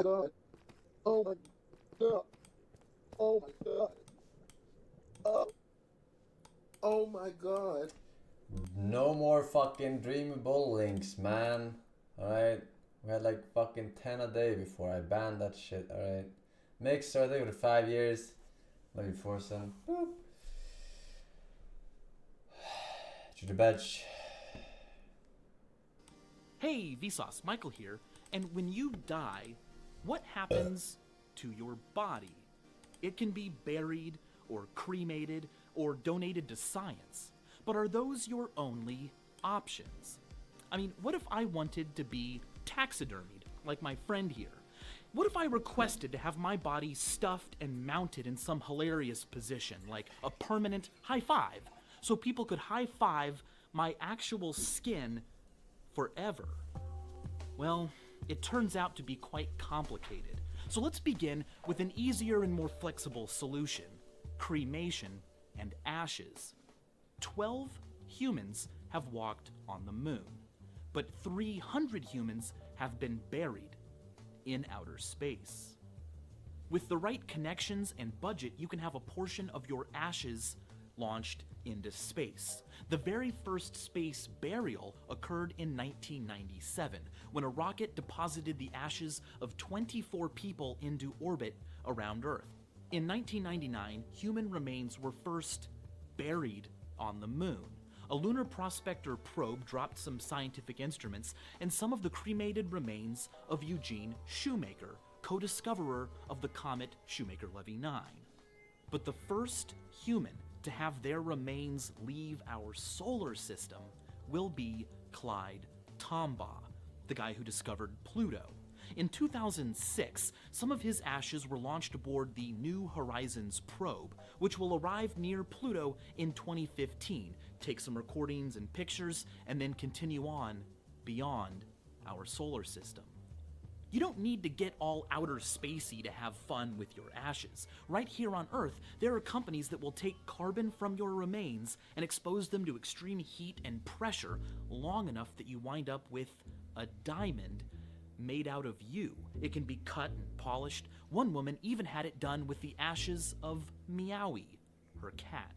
God. Oh my God. Oh my God. Oh, oh my God. No more fucking dreamable links, man. Alright? We had like fucking 10 a day before I banned that shit, alright? Make sure they were 5 years. Love you, Forsen. Boop. To the badge. Hey, Vsauce, Michael here. And when you die, what happens to your body? It can be buried, or cremated, or donated to science. But are those your only options? I mean, what if I wanted to be taxidermied, like my friend here? What if I requested to have my body stuffed and mounted in some hilarious position, like a permanent high five, so people could high five my actual skin forever? Well, it turns out to be quite complicated. So let's begin with an easier and more flexible solution: cremation and ashes. 12 humans have walked on the moon, but 300 humans have been buried in outer space. With the right connections and budget, you can have a portion of your ashes launched into space. The very first space burial occurred in 1997, when a rocket deposited the ashes of 24 people into orbit around Earth. In 1999, human remains were first buried on the moon. A lunar prospector probe dropped some scientific instruments and some of the cremated remains of Eugene Shoemaker, co-discoverer of the comet Shoemaker-Levy 9. But the first human to have their remains leave our solar system will be Clyde Tombaugh, the guy who discovered Pluto. In 2006, some of his ashes were launched aboard the New Horizons probe, which will arrive near Pluto in 2015, take some recordings and pictures, and then continue on beyond our solar system. You don't need to get all outer spacey to have fun with your ashes. Right here on Earth, there are companies that will take carbon from your remains and expose them to extreme heat and pressure long enough that you wind up with a diamond made out of you. It can be cut and polished. One woman even had it done with the ashes of Meowie, her cat.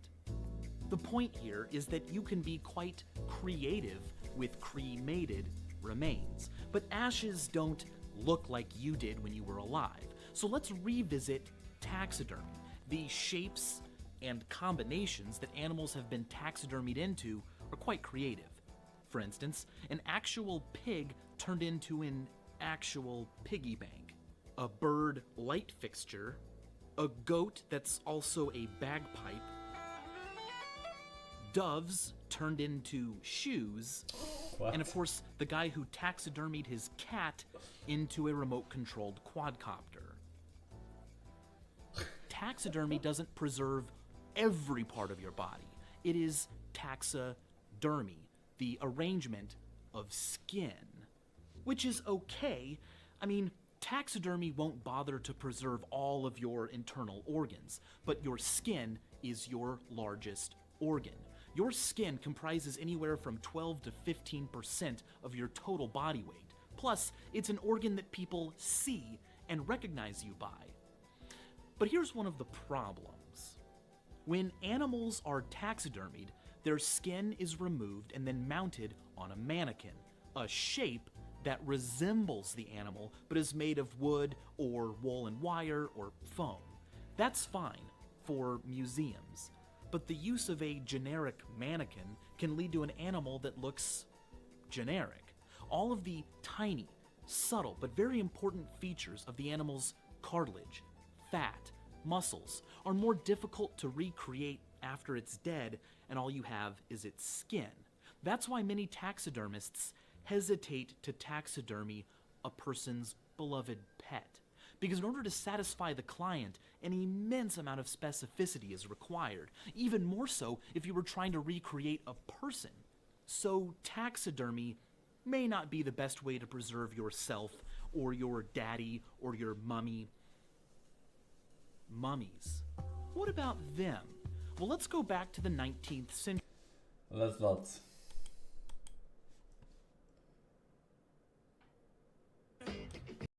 The point here is that you can be quite creative with cremated remains, but ashes don't look like you did when you were alive. So let's revisit taxidermy. The shapes and combinations that animals have been taxidermied into are quite creative. For instance, an actual pig turned into an actual piggy bank, a bird light fixture, a goat that's also a bagpipe, doves turned into shoes, What? and of course, the guy who taxidermied his cat into a remote-controlled quadcopter. Taxidermy doesn't preserve every part of your body. It is taxidermy, the arrangement of skin. Which is okay. I mean, taxidermy won't bother to preserve all of your internal organs, but your skin is your largest organ. Your skin comprises anywhere from 12 to 15% of your total body weight. Plus, it's an organ that people see and recognize you by. But here's one of the problems. When animals are taxidermied, their skin is removed and then mounted on a mannequin, a shape that resembles the animal but is made of wood or wool and wire or foam. That's fine for museums, but the use of a generic mannequin can lead to an animal that looks generic. All of the tiny, subtle, but very important features of the animal's cartilage, fat, muscles are more difficult to recreate after it's dead and all you have is its skin. That's why many taxidermists hesitate to taxidermy a person's beloved pet. Because in order to satisfy the client, an immense amount of specificity is required, even more so if you were trying to recreate a person. So taxidermy may not be the best way to preserve yourself or your daddy or your mummy. Mummies. What about them? Well, let's go back to the 19th century. Let's not.